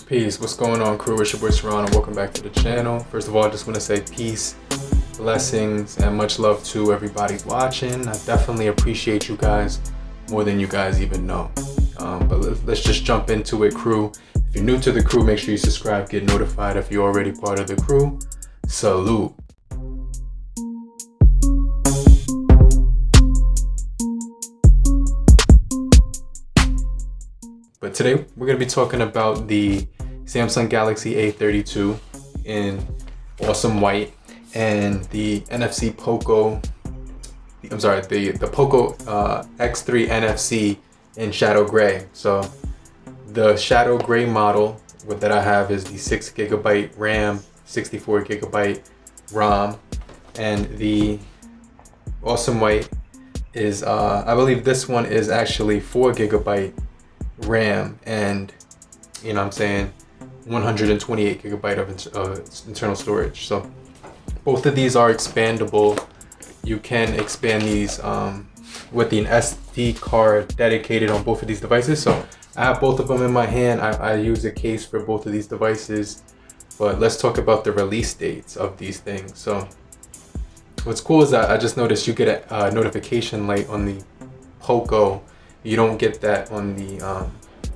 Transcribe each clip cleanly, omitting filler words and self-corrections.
Peace, what's going on, crew? It's your boy Saran and welcome back to the channel. First of all, I just want to say peace, blessings, and much love to everybody watching. I definitely appreciate you guys more than you guys even know. But let's just jump into it, crew. If you're new to the crew, make sure you subscribe, get notified. If you're already part of the crew, salute. But today we're going to be talking about the Samsung Galaxy A32 in awesome white and the NFC Poco, the Poco X3 NFC in shadow gray. So the shadow gray model that I have is the 6GB RAM, 64GB ROM, and the awesome white is I believe this one is actually 4GB RAM and, you know what I'm saying, 128GB of internal storage. So both of these are expandable. You can expand these with an SD card dedicated on both of these devices. So I have both of them in my hand. I use a case for both of these devices, but let's talk about the release dates of these things. So what's cool is that I just noticed you get a notification light on the Poco. You don't get that on the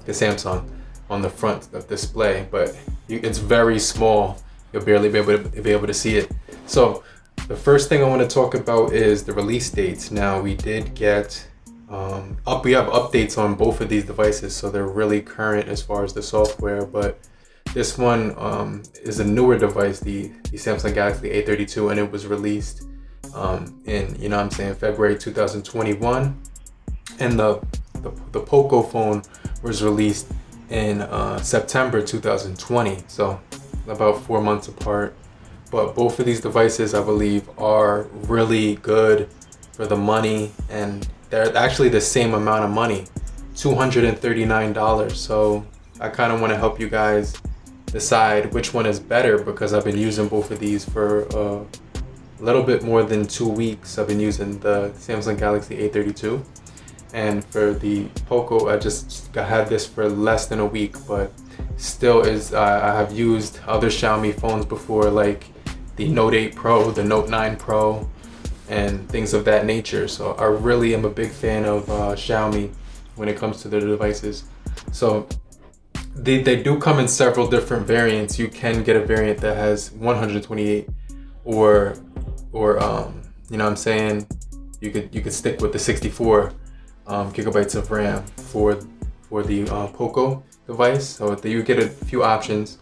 Samsung on the front of display, but it's very small. You'll barely be able to see it. So the first thing I want to talk about is the release dates. Now we did get we have updates on both of these devices, so they're really current as far as the software. But this one is a newer device, the Samsung Galaxy A32, and it was released in, you know what I'm saying, February 2021. And the Poco phone was released in September 2020, so about 4 months apart. But both of these devices, I believe, are really good for the money, and they're actually the same amount of money, $239. So I kind of want to help you guys decide which one is better, because I've been using both of these for a little bit more than 2 weeks. I've been using the Samsung Galaxy A32. And for the Poco, I had this for less than a week, but still I have used other Xiaomi phones before, like the Note 8 Pro, the Note 9 Pro, and things of that nature. So I really am a big fan of Xiaomi when it comes to their devices. So they do come in several different variants. You can get a variant that has 128, or you know what I'm saying, you could stick with the 64 gigabytes of RAM for the Poco device. So you get a few options.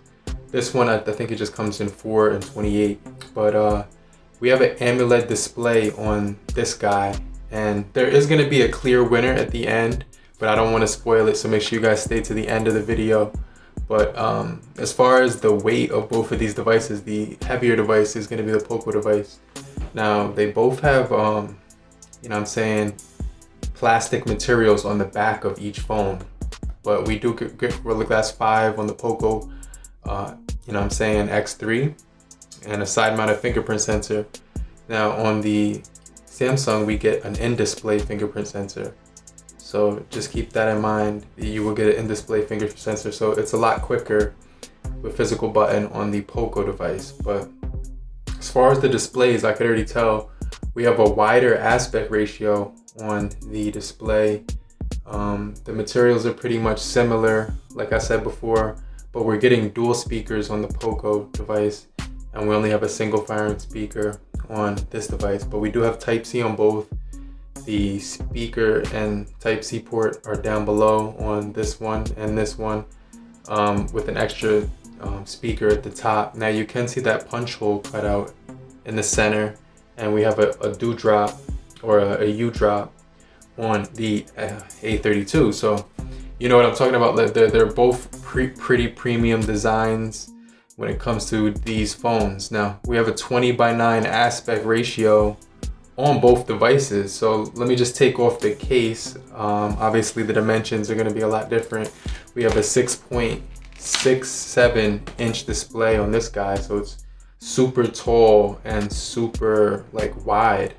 This one, I think it just comes in 4 and 28. But we have an AMOLED display on this guy, and there is going to be a clear winner at the end, but I don't want to spoil it, so make sure you guys stay to the end of the video. But as far as the weight of both of these devices, the heavier device is going to be the Poco device. Now they both have you know what I'm saying, plastic materials on the back of each phone, but we do get Gorilla Glass 5 on the Poco, you know what I'm saying, X3, and a side-mounted fingerprint sensor. Now on the Samsung, we get an in-display fingerprint sensor, so just keep that in mind. You will get an in-display fingerprint sensor, so it's a lot quicker with physical button on the Poco device. But as far as the displays, I could already tell we have a wider aspect ratio on the display. The materials are pretty much similar, like I said before, but we're getting dual speakers on the Poco device, and we only have a single firing speaker on this device. But we do have Type-C on both. The speaker and Type-C port are down below on this one and this one, with an extra speaker at the top. Now you can see that punch hole cut out in the center, and we have a dewdrop or a U-drop on the A32. So you know what I'm talking about. They're both pretty premium designs when it comes to these phones. Now we have a 20:9 aspect ratio on both devices. So let me just take off the case. Obviously the dimensions are going to be a lot different. We have a 6.67 inch display on this guy, so it's super tall and super like wide.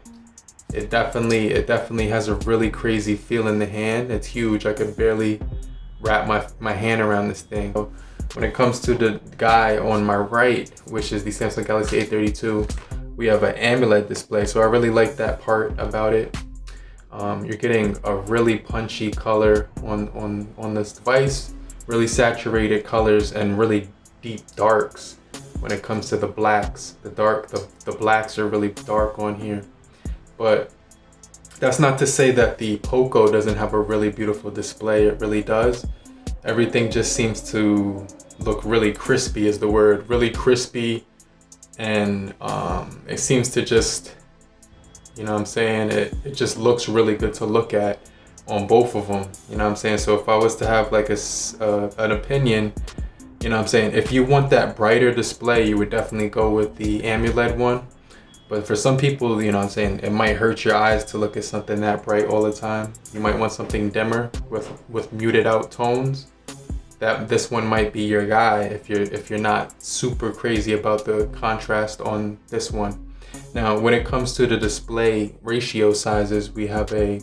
It definitely has a really crazy feel in the hand. It's huge. I could barely wrap my hand around this thing. when it comes to the guy on my right, which is the Samsung Galaxy A32, we have an AMOLED display. So I really like that part about it. You're getting a really punchy color on this device, really saturated colors and really deep darks when it comes to the blacks. The blacks are really dark on here. But that's not to say that the Poco doesn't have a really beautiful display. It really does. Everything just seems to look really crispy is the word, really crispy. And it seems to just, you know what I'm saying, it just looks really good to look at on both of them, you know what I'm saying? So if I was to have like an opinion, you know what I'm saying, if you want that brighter display, you would definitely go with the AMOLED one. But for some people, you know what I'm saying, it might hurt your eyes to look at something that bright all the time. You might want something dimmer with muted out tones. This one might be your guy if you're not super crazy about the contrast on this one. Now, when it comes to the display ratio sizes, we have a, you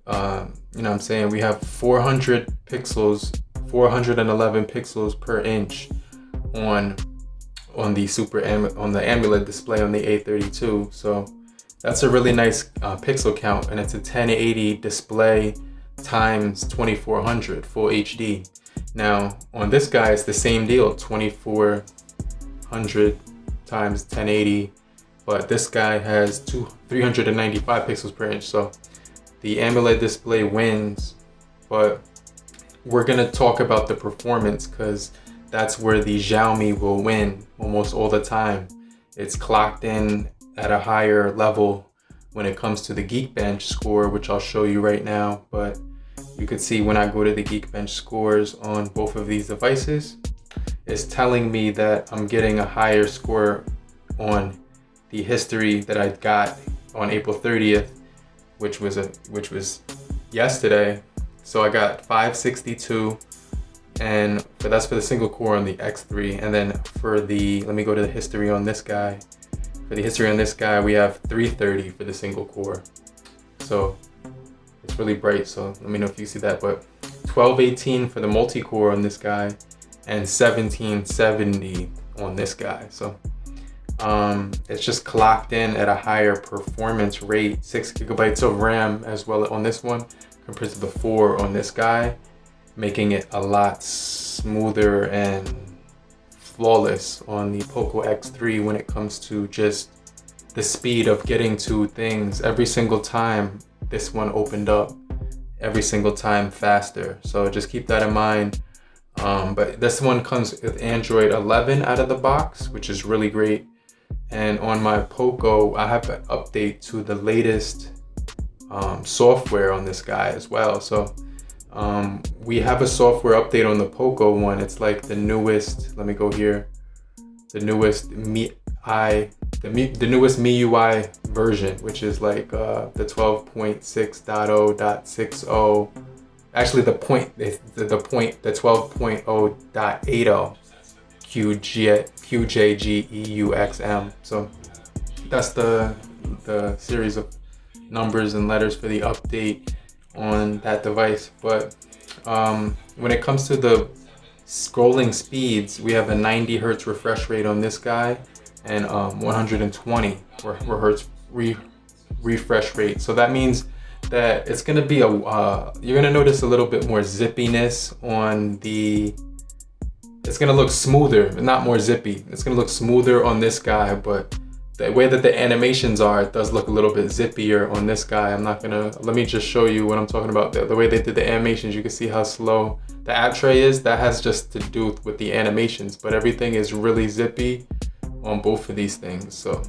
know what I'm saying, we have 400 pixels, 411 pixels per inch on the AMOLED display on the A32. So that's a really nice pixel count, and it's a 1080 display times 2400 full HD. Now on this guy, it's the same deal, 2400 times 1080, but this guy has 395 pixels per inch. So the AMOLED display wins, but we're gonna talk about the performance because that's where the Xiaomi will win almost all the time. It's clocked in at a higher level when it comes to the Geekbench score, which I'll show you right now. But you could see when I go to the Geekbench scores on both of these devices, it's telling me that I'm getting a higher score on the history that I got on April 30th, which was yesterday. So I got 562. And that's for the single core on the X3. And then for the, let me go to the history on this guy. For the history on this guy, we have 330 for the single core. So it's really bright, so let me know if you see that. But 1218 for the multi-core on this guy and 1770 on this guy. So it's just clocked in at a higher performance rate, 6 gigabytes of RAM as well on this one compared to the 4 on this guy, making it a lot smoother and flawless on the Poco X3 when it comes to just the speed of getting to things. Every single time this one opened up, every single time faster. So just keep that in mind. But this one comes with Android 11 out of the box, which is really great. And on my Poco, I have an update to the latest software on this guy as well. So we have a software update on the Poco one. It's like the newest, let me go here, the newest MIUI version, which is like the 12.6.0.60. Actually the 12.0.80 QJGEUXM. So that's the series of numbers and letters for the update on that device. But when it comes to the scrolling speeds, we have a 90 hertz refresh rate on this guy and 120 hertz refresh rate. So that means that it's gonna be you're gonna notice a little bit more zippiness on the, it's gonna look smoother, not more zippy. It's gonna look smoother on this guy, but the way that the animations are, it does look a little bit zippier on this guy. I'm not gonna, let me just show you what I'm talking about. The way they did the animations, you can see how slow the app tray is. That has just to do with the animations, but everything is really zippy on both of these things. So,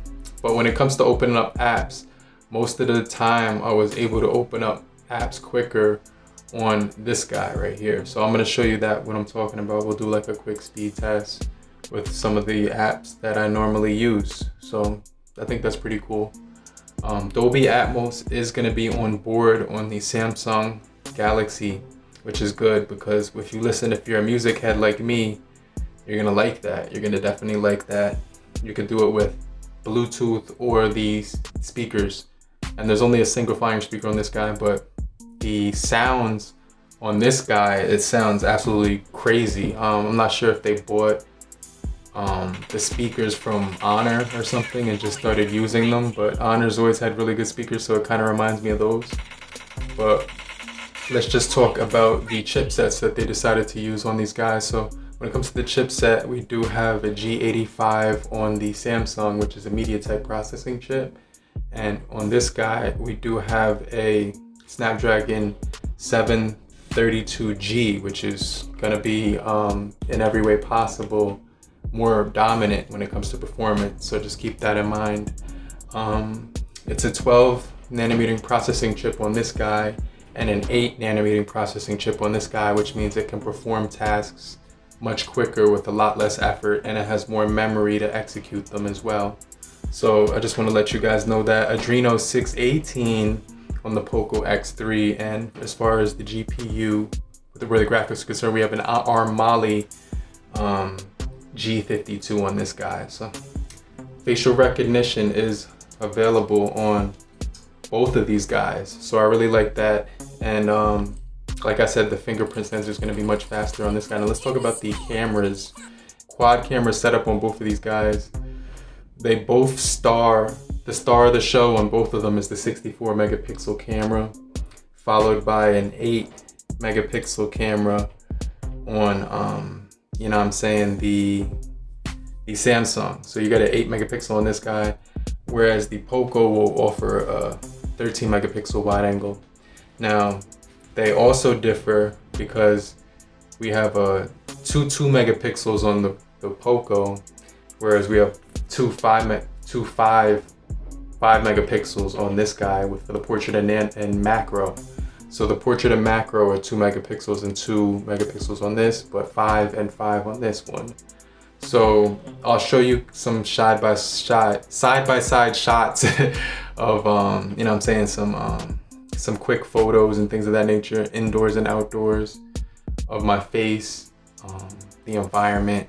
but when it comes to opening up apps, most of the time I was able to open up apps quicker on this guy right here. So I'm gonna show you that what I'm talking about. We'll do like a quick speed test with some of the apps that I normally use. So I think that's pretty cool. Dolby Atmos is gonna be on board on the Samsung Galaxy, which is good because if you're a music head like me, you're gonna like that. You're gonna definitely like that. You can do it with Bluetooth or the speakers. And there's only a single firing speaker on this guy, but the sounds on this guy, it sounds absolutely crazy. I'm not sure if they bought the speakers from Honor or something and just started using them, but Honor's always had really good speakers, so it kind of reminds me of those. But let's just talk about the chipsets that they decided to use on these guys. So when it comes to the chipset, we do have a G85 on the Samsung, which is a Mediatek processing chip. And on this guy, we do have a Snapdragon 732G, which is going to be in every way possible more dominant when it comes to performance. So just keep that in mind. It's a 12 nanometer processing chip on this guy and an 8 nanometer processing chip on this guy, which means it can perform tasks much quicker with a lot less effort, and it has more memory to execute them as well. So I just want to let you guys know that Adreno 618 on the Poco X3, and as far as the GPU, where the graphics are concerned, we have an ARM Mali G52 on this guy. So facial recognition is available on both of these guys, so I really like that. And like I said, the fingerprint sensor is going to be much faster on this guy. Now let's talk about the cameras. Quad camera setup on both of these guys. They both the star of the show on both of them is the 64 megapixel camera, followed by an 8 megapixel camera on you know what I'm saying, the Samsung. So you got an 8 megapixel on this guy, whereas the Poco will offer a 13 megapixel wide angle. Now they also differ because we have two 2 megapixels on the Poco, whereas we have two 5 megapixels on this guy with the portrait and macro. So the portrait and macro are 2 megapixels and 2 megapixels on this, but 5 and 5 on this one. So I'll show you some side by side shots of you know what I'm saying, some quick photos and things of that nature, indoors and outdoors, of my face, the environment,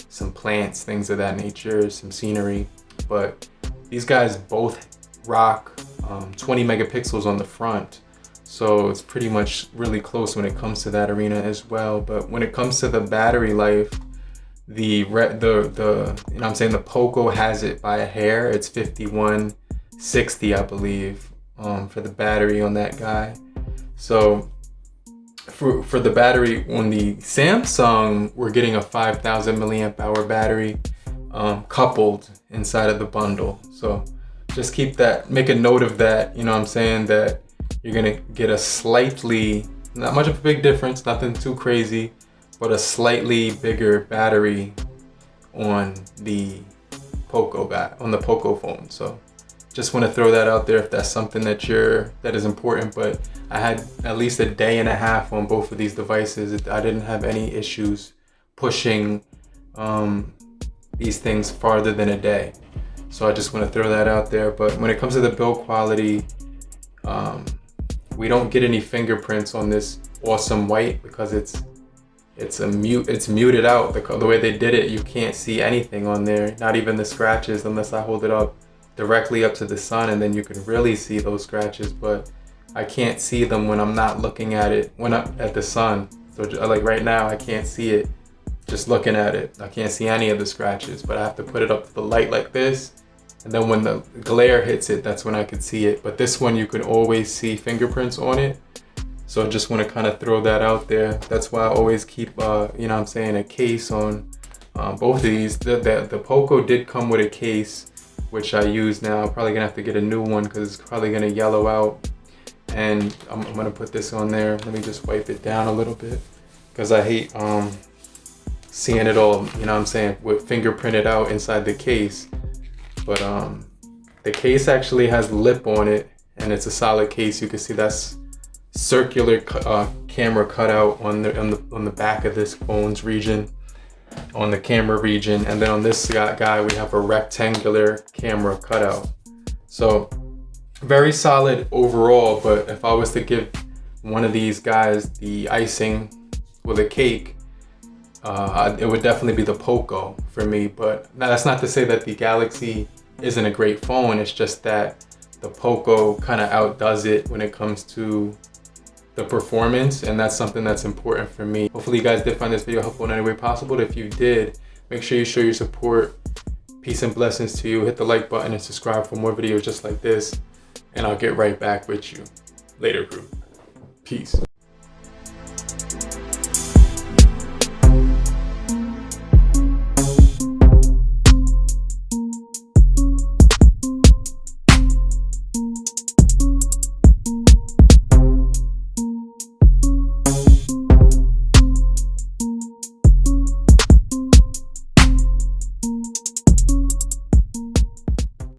some plants, things of that nature, some scenery. But these guys both rock 20 megapixels on the front, so it's pretty much really close when it comes to that arena as well. But when it comes to the battery life, you know what I'm saying, the Poco has it by a hair. It's 5160, I believe, for the battery on that guy. So for the battery on the Samsung, we're getting a 5,000 milliamp hour battery coupled inside of the bundle. So just keep that, make a note of that, you know what I'm saying, that you're gonna get a slightly, not much of a big difference, nothing too crazy, but a slightly bigger battery on the Poco phone. So just want to throw that out there if that's something that is important. But I had at least a day and a half on both of these devices. I didn't have any issues pushing these things farther than a day. So I just want to throw that out there. But when it comes to the build quality, we don't get any fingerprints on this awesome white because it's muted out. The way they did it, you can't see anything on there, not even the scratches, unless I hold it up directly up to the sun, and then you can really see those scratches. But I can't see them when I'm not looking at it, when I'm at the sun. So like right now, I can't see it just looking at it. I can't see any of the scratches, but I have to put it up to the light like this, and then when the glare hits it, that's when I could see it. But this one, you can always see fingerprints on it. So I just want to kind of throw that out there. That's why I always keep, you know what I'm saying, a case on both of these. The Poco did come with a case, which I use now. I'm probably gonna have to get a new one because it's probably gonna yellow out. And I'm gonna put this on there. Let me just wipe it down a little bit because I hate seeing it all, you know what I'm saying, with fingerprinted out inside the case. But the case actually has lip on it, and it's a solid case. You can see that's circular camera cutout on the back of this phone's region, on the camera region, and then on this guy we have a rectangular camera cutout. So very solid overall. But if I was to give one of these guys the icing with a cake, it would definitely be the Poco for me. But that's not to say that the Galaxy isn't a great phone. It's just that the Poco kind of outdoes it when it comes to the performance, and that's something that's important for me. Hopefully you guys did find this video helpful in any way possible. If you did, make sure you show your support. Peace and blessings to you. Hit the like button and subscribe for more videos just like this, and I'll get right back with you later, crew. Peace.